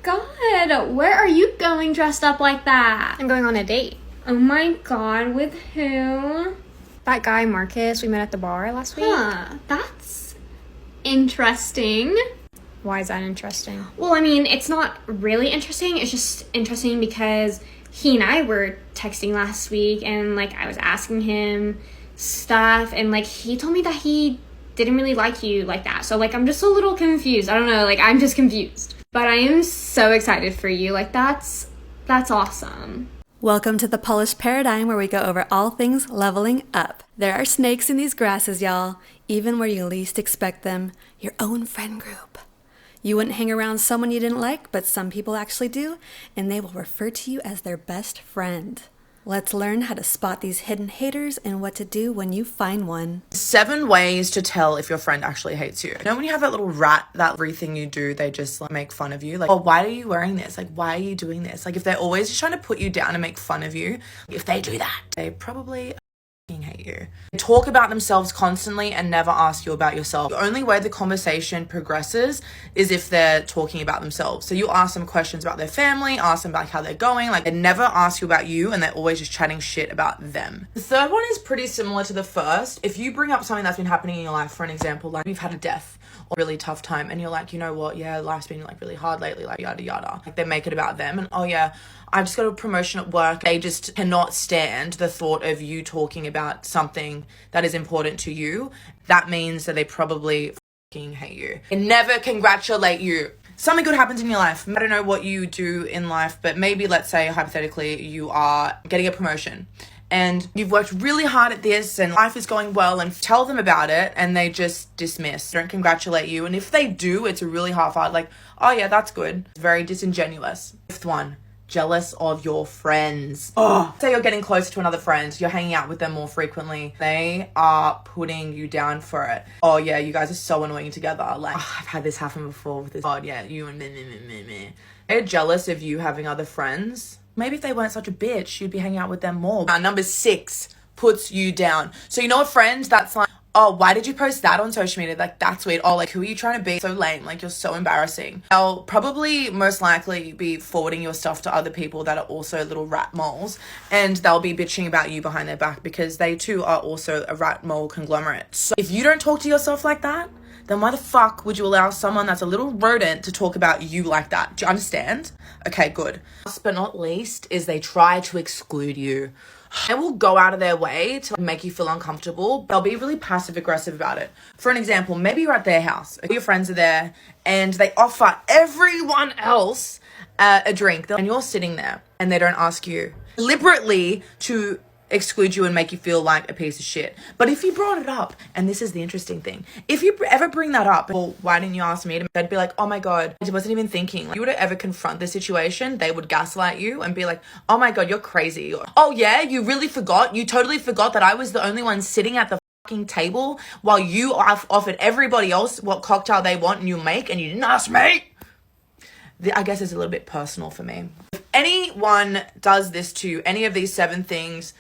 god, where are you going dressed up like that? I'm going on a date. Oh my god, with who? That guy, Marcus, we met at the bar last week. Huh, that's interesting. Why is that interesting? Well, I mean, it's not really interesting. It's just interesting because he and I were texting last week and, like, I was asking him stuff and, like, he told me that he didn't really like you like that. So, like, I'm just a little confused. I don't know, like, I'm just confused. But I am so excited for you. Like, that's awesome. Welcome to the Polished Paradigm, where we go over all things leveling up. There are snakes in these grasses, y'all, even where you least expect them. Your own friend group. You wouldn't hang around someone you didn't like, but some people actually do, and they will refer to you as their best friend. Let's learn how to spot these hidden haters and what to do when you find one. 7 ways to tell if your friend actually hates you. You know when you have that little rat that everything you do, they just like make fun of you? Like, oh, why are you wearing this? Like, why are you doing this? Like, if they're always just trying to put you down and make fun of you, if they do that, they probably hate you. They talk about themselves constantly and never ask you about yourself. The only way the conversation progresses is if they're talking about themselves. So you ask them questions about their family, ask them about how they're going, like they never ask you about you and they're always just chatting shit about them. The third one is pretty similar to the first. If you bring up something that's been happening in your life, for an example, like you've had a death or a really tough time and you're like, you know what, yeah, life's been like really hard lately, like yada yada. Like they make it about them and oh yeah, I just got a promotion at work. They just cannot stand the thought of you talking about something that is important to you. That means that they probably fucking hate you. They never congratulate you. Something good happens in your life. I don't know what you do in life, but maybe let's say hypothetically you are getting a promotion and you've worked really hard at this and life is going well, and tell them about it and they just dismiss, don't congratulate you. And if they do, it's a really half-hearted, like, oh yeah, that's good. It's very disingenuous. 5th one. Jealous of your friends. Oh, say you're getting closer to another friend, you're hanging out with them more frequently, they are putting you down for it. Oh yeah, you guys are so annoying together. Like, oh, I've had this happen before with this. Oh yeah, you and me. They're jealous of you having other friends. Maybe if they weren't such a bitch, you'd be hanging out with them more. Number 6 puts you down. So you know a friend that's like, oh, why did you post that on social media? Like, that's weird. Oh, like, who are you trying to be? So lame. Like, you're so embarrassing. They'll probably most likely be forwarding your stuff to other people that are also little rat moles, and they'll be bitching about you behind their back because they too are also a rat mole conglomerate. So if you don't talk to yourself like that, then why the fuck would you allow someone that's a little rodent to talk about you like that? Do you understand? Okay, good. Last but not least is they try to exclude you. They will go out of their way to make you feel uncomfortable. They'll be really passive aggressive about it. For an example, maybe you're at their house, your friends are there, and they offer everyone else a drink, and you're sitting there and they don't ask you deliberately to exclude you and make you feel like a piece of shit. But if you brought it up, and this is the interesting thing, if you ever bring that up, well, why didn't you ask me? They'd be like, oh my god, I wasn't even thinking. Like, you would ever confront the situation, they would gaslight you and be like, oh my god, you're crazy. Or, oh yeah, you really forgot? You totally forgot that I was the only one sitting at the fucking table while you offered everybody else what cocktail they want and you make, and you didn't ask me? I guess it's a little bit personal for me. If anyone does this to you, any of these 7 things,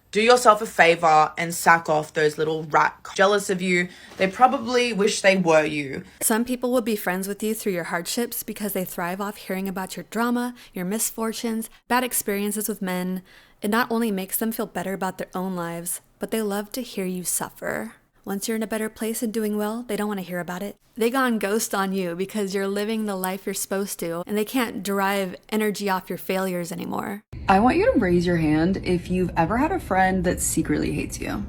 do yourself a favor and sack off those little rats. Jealous of you. They probably wish they were you. Some people will be friends with you through your hardships because they thrive off hearing about your drama, your misfortunes, bad experiences with men. It not only makes them feel better about their own lives, but they love to hear you suffer. Once you're in a better place and doing well, they don't want to hear about it. They gone ghost on you because you're living the life you're supposed to, and they can't derive energy off your failures anymore. I want you to raise your hand if you've ever had a friend that secretly hates you.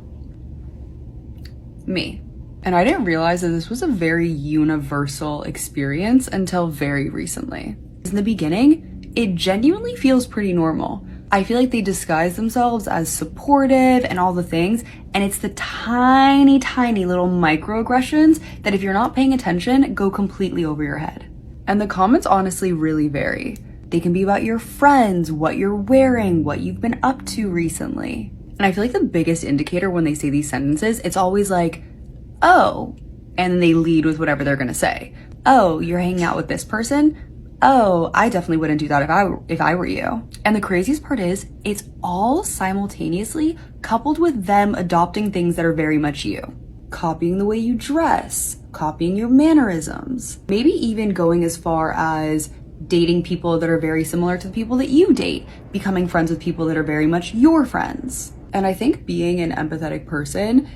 Me. And I didn't realize that this was a very universal experience until very recently. In the beginning, it genuinely feels pretty normal. I feel like they disguise themselves as supportive and all the things, and it's the tiny little microaggressions that if you're not paying attention, go completely over your head. And the comments honestly really vary. They can be about your friends, what you're wearing, what you've been up to recently. And I feel like the biggest indicator when they say these sentences, it's always like, oh, and then they lead with whatever they're gonna say. Oh, you're hanging out with this person? Oh, I definitely wouldn't do that if I were you. And the craziest part is, it's all simultaneously coupled with them adopting things that are very much you. Copying the way you dress, copying your mannerisms, maybe even going as far as dating people that are very similar to the people that you date, becoming friends with people that are very much your friends. And I think being an empathetic person,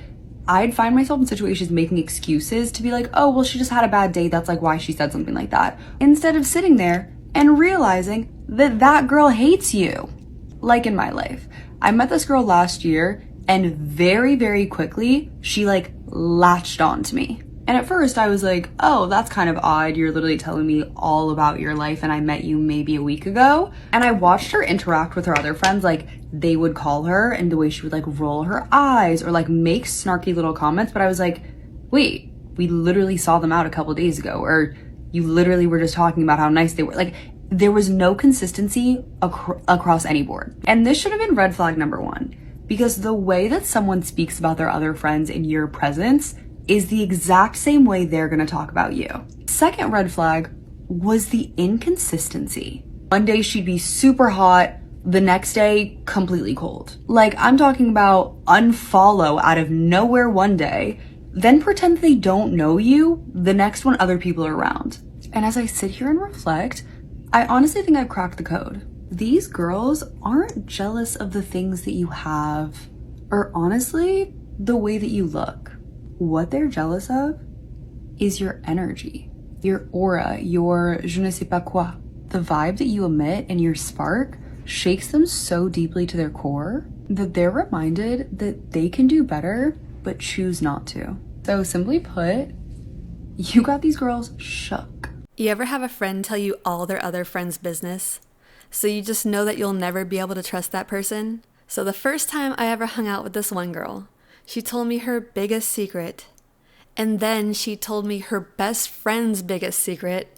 I'd find myself in situations making excuses to be like, oh, well, she just had a bad day. That's like why she said something like that. Instead of sitting there and realizing that that girl hates you. Like in my life, I met this girl last year and very, very quickly, she like latched on to me. And at first I was like, oh, that's kind of odd. You're literally telling me all about your life and I met you maybe a week ago. And I watched her interact with her other friends. Like they would call her and the way she would like roll her eyes or like make snarky little comments. But I was like, wait, we literally saw them out a couple days ago. Or you literally were just talking about how nice they were. Like there was no consistency across any board. And this should have been red flag number one. Because the way that someone speaks about their other friends in your presence is the exact same way they're gonna talk about you. Second red flag was the inconsistency. One day she'd be super hot, the next day completely cold. Like I'm talking about unfollow out of nowhere one day, then pretend they don't know you the next when other people are around. And as I sit here and reflect, I honestly think I've cracked the code. These girls aren't jealous of the things that you have, or honestly, the way that you look. What they're jealous of is your energy, your aura, your je ne sais pas quoi. The vibe that you emit and your spark shakes them so deeply to their core that they're reminded that they can do better, but choose not to. So simply put, you got these girls shook. You ever have a friend tell you all their other friends' business? So you just know that you'll never be able to trust that person? So the first time I ever hung out with this one girl, she told me her biggest secret. And then she told me her best friend's biggest secret.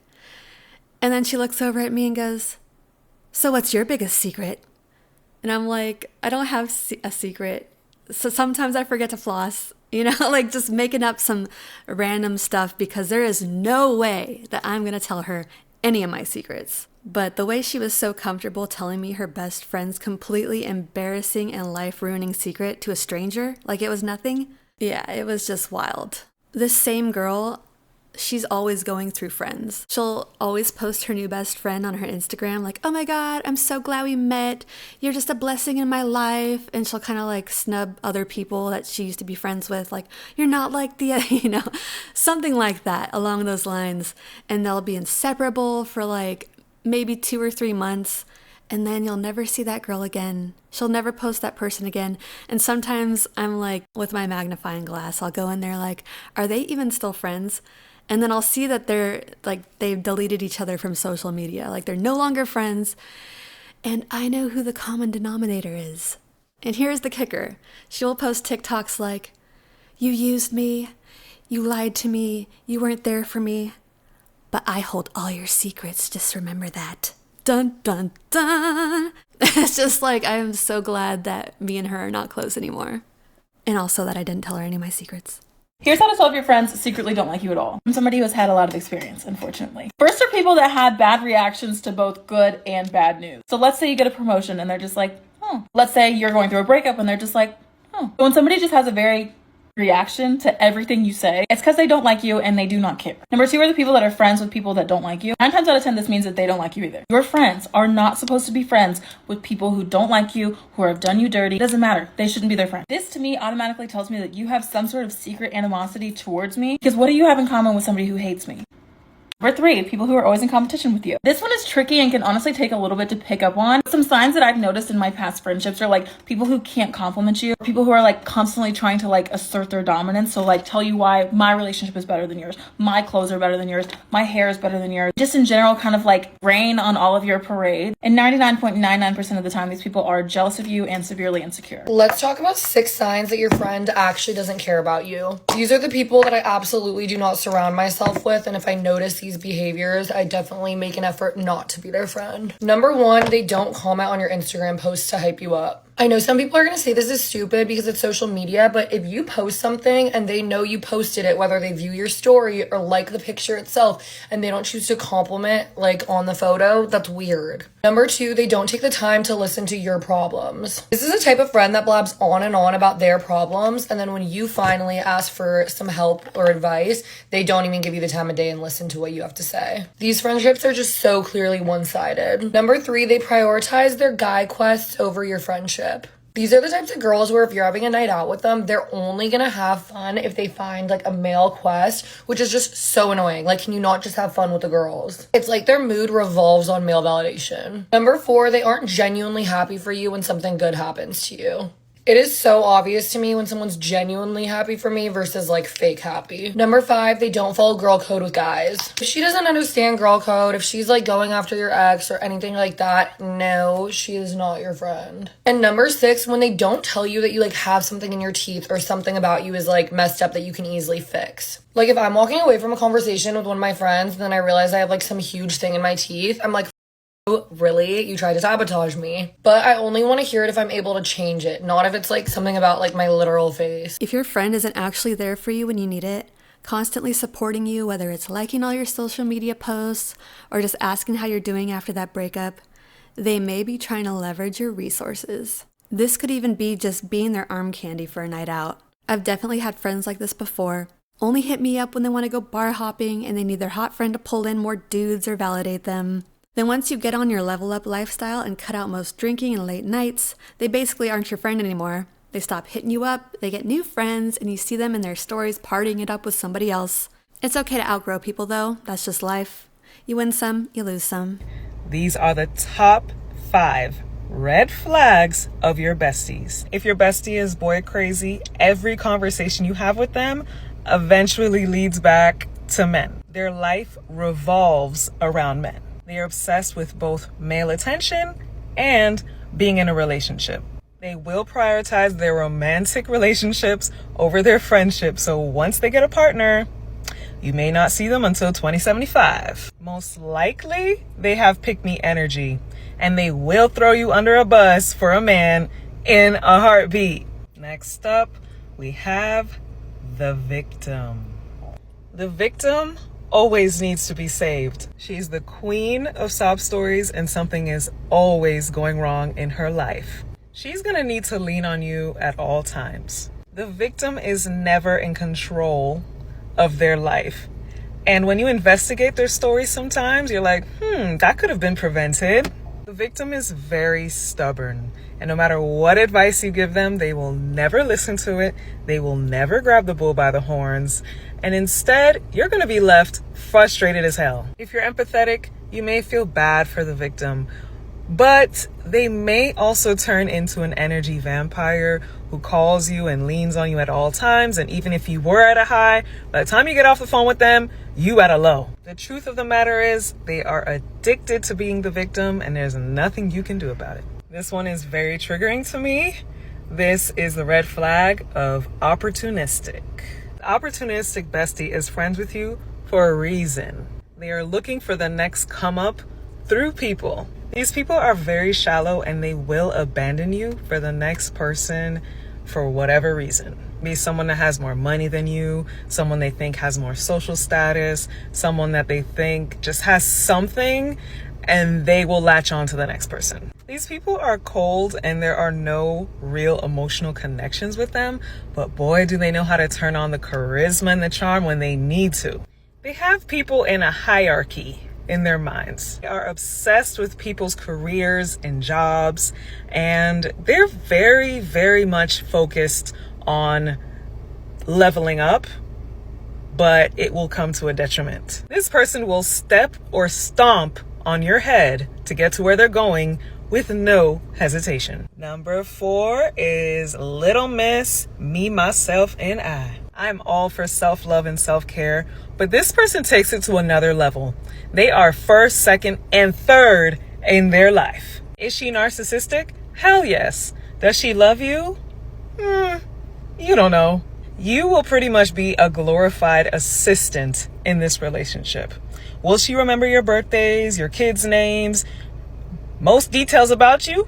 And then she looks over at me and goes, so what's your biggest secret? And I'm like, I don't have a secret. So sometimes I forget to floss, like just making up some random stuff because there is no way that I'm going to tell her any of my secrets. But the way she was so comfortable telling me her best friend's completely embarrassing and life-ruining secret to a stranger, like it was nothing, yeah, it was just wild. This same girl, she's always going through friends. She'll always post her new best friend on her Instagram, like, oh my God, I'm so glad we met. You're just a blessing in my life. And she'll kind of like snub other people that she used to be friends with, like, you're not like the, something like that along those lines. And they'll be inseparable for like maybe 2 or 3 months, and then you'll never see that girl again. She'll never post that person again. And sometimes I'm like, with my magnifying glass, I'll go in there like, are they even still friends? And then I'll see that they've deleted each other from social media. Like they're no longer friends. And I know who the common denominator is. And here's the kicker. She'll post TikToks like, you used me, you lied to me, you weren't there for me. But I hold all your secrets, just remember that. Dun, dun, dun. It's just like, I am so glad that me and her are not close anymore. And also that I didn't tell her any of my secrets. Here's how to solve your friends secretly don't like you at all. I'm somebody who has had a lot of experience, unfortunately. First are people that had bad reactions to both good and bad news. So let's say you get a promotion and they're just like, oh. Let's say you're going through a breakup and they're just like, oh. When somebody just has a very reaction to everything you say, it's because they don't like you and they do not care. Number 2 are the people that are friends with people that don't like you. 9 times out of 10, this means that they don't like you either. Your friends are not supposed to be friends with people who don't like you, who have done you dirty. It doesn't matter. They shouldn't be their friend. This to me automatically tells me that you have some sort of secret animosity towards me, because what do you have in common with somebody who hates me? Number 3, people who are always in competition with you. This one is tricky and can honestly take a little bit to pick up on. Some signs that I've noticed in my past friendships are like people who can't compliment you, people who are like constantly trying to like assert their dominance. So like tell you why my relationship is better than yours, my clothes are better than yours, my hair is better than yours. Just in general, kind of like rain on all of your parade. And 99.99% of the time, these people are jealous of you and severely insecure. Let's talk about 6 signs that your friend actually doesn't care about you. These are the people that I absolutely do not surround myself with, and if I notice these behaviors, I definitely make an effort not to be their friend. Number 1, they don't comment on your Instagram posts to hype you up. I know some people are going to say this is stupid because it's social media, but if you post something and they know you posted it, whether they view your story or like the picture itself, and they don't choose to compliment like on the photo, that's weird. Number 2, they don't take the time to listen to your problems. This is a type of friend that blabs on and on about their problems, and then when you finally ask for some help or advice, they don't even give you the time of day and listen to what you have to say. These friendships are just so clearly one-sided. Number 3, they prioritize their guy quests over your friendship. These are the types of girls where if you're having a night out with them, they're only gonna have fun if they find like a male quest, which is just so annoying. Like, can you not just have fun with the girls? It's like their mood revolves on male validation. Number 4, they aren't genuinely happy for you when something good happens to you. It is so obvious to me when someone's genuinely happy for me versus like fake happy. Number 5, they don't follow girl code with guys. If she doesn't understand girl code, if she's like going after your ex or anything like that, no, she is not your friend. And number 6, when they don't tell you that you like have something in your teeth or something about you is like messed up that you can easily fix. Like if I'm walking away from a conversation with one of my friends and then I realize I have like some huge thing in my teeth, I'm like, really? You tried to sabotage me? But I only want to hear it if I'm able to change it, not if it's like something about like my literal face. If your friend isn't actually there for you when you need it, constantly supporting you, whether it's liking all your social media posts or just asking how you're doing after that breakup, they may be trying to leverage your resources. This could even be just being their arm candy for a night out. I've definitely had friends like this before. Only hit me up when they want to go bar hopping and they need their hot friend to pull in more dudes or validate them. Then once you get on your level up lifestyle and cut out most drinking and late nights, they basically aren't your friend anymore. They stop hitting you up, they get new friends, and you see them in their stories partying it up with somebody else. It's okay to outgrow people though, that's just life. You win some, you lose some. These are the top 5 red flags of your besties. If your bestie is boy crazy, every conversation you have with them eventually leads back to men. Their life revolves around men. They are obsessed with both male attention and being in a relationship. They will prioritize their romantic relationships over their friendships. So once they get a partner, you may not see them until 2075. Most likely, they have pick-me energy and they will throw you under a bus for a man in a heartbeat. Next up, we have the victim. The victim always needs to be saved. She's the queen of sob stories and something is always going wrong in her life. She's gonna need to lean on you at all times. The victim is never in control of their life. And when you investigate their story sometimes, you're like, that could have been prevented. The victim is very stubborn. And no matter what advice you give them, they will never listen to it. They will never grab the bull by the horns. And instead, you're going to be left frustrated as hell. If you're empathetic, you may feel bad for the victim, but they may also turn into an energy vampire who calls you and leans on you at all times. And even if you were at a high, by the time you get off the phone with them, you at a low. The truth of the matter is they are addicted to being the victim and there's nothing you can do about it. This one is very triggering to me. This is the red flag of opportunistic. The opportunistic bestie is friends with you for a reason. They are looking for the next come up through people. These people are very shallow and they will abandon you for the next person for whatever reason. Be someone that has more money than you, someone they think has more social status, someone that they think just has something, and they will latch on to the next person. These people are cold and there are no real emotional connections with them, but boy, do they know how to turn on the charisma and the charm when they need to. They have people in a hierarchy in their minds. They are obsessed with people's careers and jobs, and they're very, very much focused on leveling up, but it will come to a detriment. This person will step or stomp on your head to get to where they're going with no hesitation. Number 4 is Little Miss Me, Myself, and I. I'm all for self-love and self-care, but this person takes it to another level. They are first, second, and third in their life. Is she narcissistic? Hell yes. Does she love you? You don't know. You will pretty much be a glorified assistant in this relationship. Will she remember your birthdays, your kids' names, most details about you?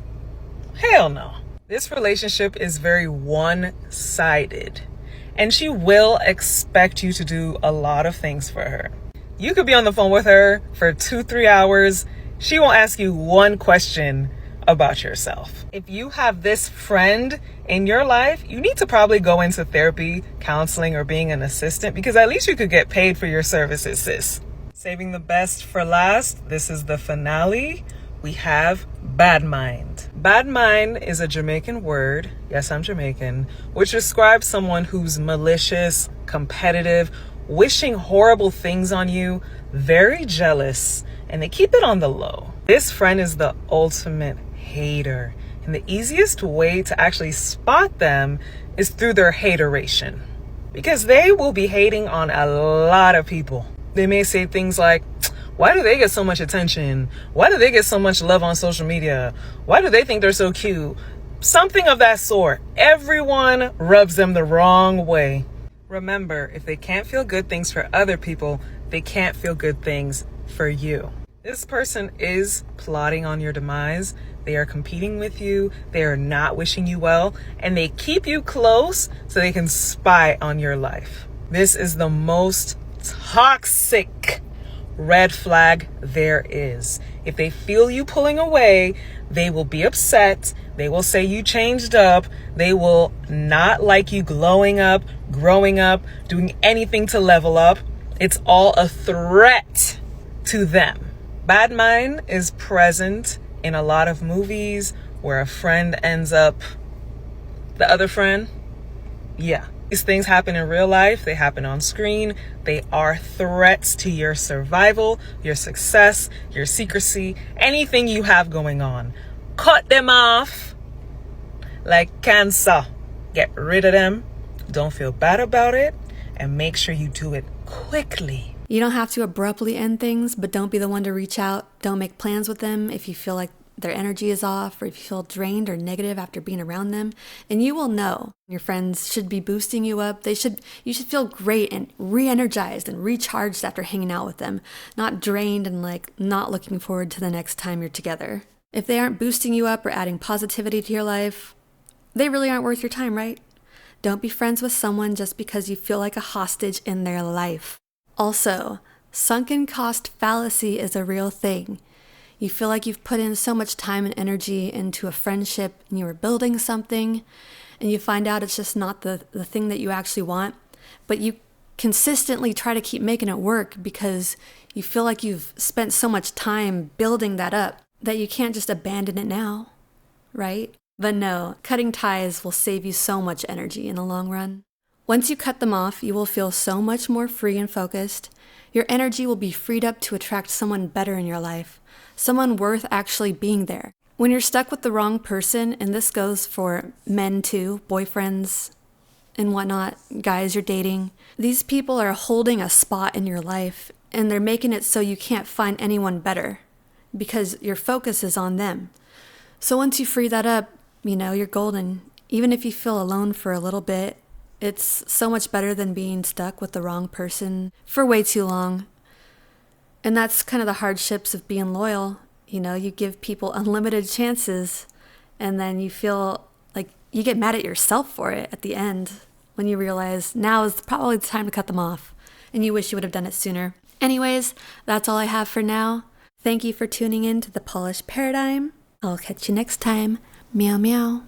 Hell no. This relationship is very one-sided, and she will expect you to do a lot of things for her. You could be on the phone with her for 2-3 hours. She won't ask you one question about yourself. If you have this friend in your life, you need to probably go into therapy, counseling, or being an assistant, because at least you could get paid for your services, sis. Saving the best for last, this is the finale. We have bad mind. Bad mind is a Jamaican word, yes, I'm Jamaican, which describes someone who's malicious, competitive, wishing horrible things on you, very jealous, and they keep it on the low. This friend is the ultimate hater, and the easiest way to actually spot them is through their hateration, because they will be hating on a lot of people. They may say things like, why do they get so much attention? Why do they get so much love on social media? Why do they think they're so cute? Something of that sort. Everyone rubs them the wrong way. Remember, if they can't feel good things for other people, they can't feel good things for you. This person is plotting on your demise. They are competing with you. They are not wishing you well, and they keep you close so they can spy on your life. This is the most toxic red flag there is. If they feel you pulling away, they will be upset. They will say you changed up. They will not like you glowing up, growing up, doing anything to level up. It's all a threat to them. Bad mind is present in a lot of movies where a friend ends up the other friend. Yeah. These things happen in real life. They happen on screen. They are threats to your survival, your success, your secrecy, anything you have going on. Cut them off like cancer. Get rid of them. Don't feel bad about it, and make sure you do it quickly. You don't have to abruptly end things, but don't be the one to reach out. Don't make plans with them if you feel like their energy is off, or if you feel drained or negative after being around them. And you will know. Your friends should be boosting you up. You should feel great and re-energized and recharged after hanging out with them, not drained and like not looking forward to the next time you're together. If they aren't boosting you up or adding positivity to your life, they really aren't worth your time, right? Don't be friends with someone just because you feel like a hostage in their life. Also, sunken cost fallacy is a real thing. You feel like you've put in so much time and energy into a friendship and you were building something, and you find out it's just not the thing that you actually want, but you consistently try to keep making it work because you feel like you've spent so much time building that up that you can't just abandon it now, right? But no, cutting ties will save you so much energy in the long run. Once you cut them off, you will feel so much more free and focused. Your energy will be freed up to attract someone better in your life, someone worth actually being there. When you're stuck with the wrong person, and this goes for men too, boyfriends and whatnot, guys you're dating, these people are holding a spot in your life, and they're making it so you can't find anyone better because your focus is on them. So once you free that up, you're golden. Even if you feel alone for a little bit, it's so much better than being stuck with the wrong person for way too long. And that's kind of the hardships of being loyal. You give people unlimited chances, and then you feel like you get mad at yourself for it at the end when you realize now is probably the time to cut them off, and you wish you would have done it sooner. Anyways, that's all I have for now. Thank you for tuning in to The Polished Paradigm. I'll catch you next time. Meow meow.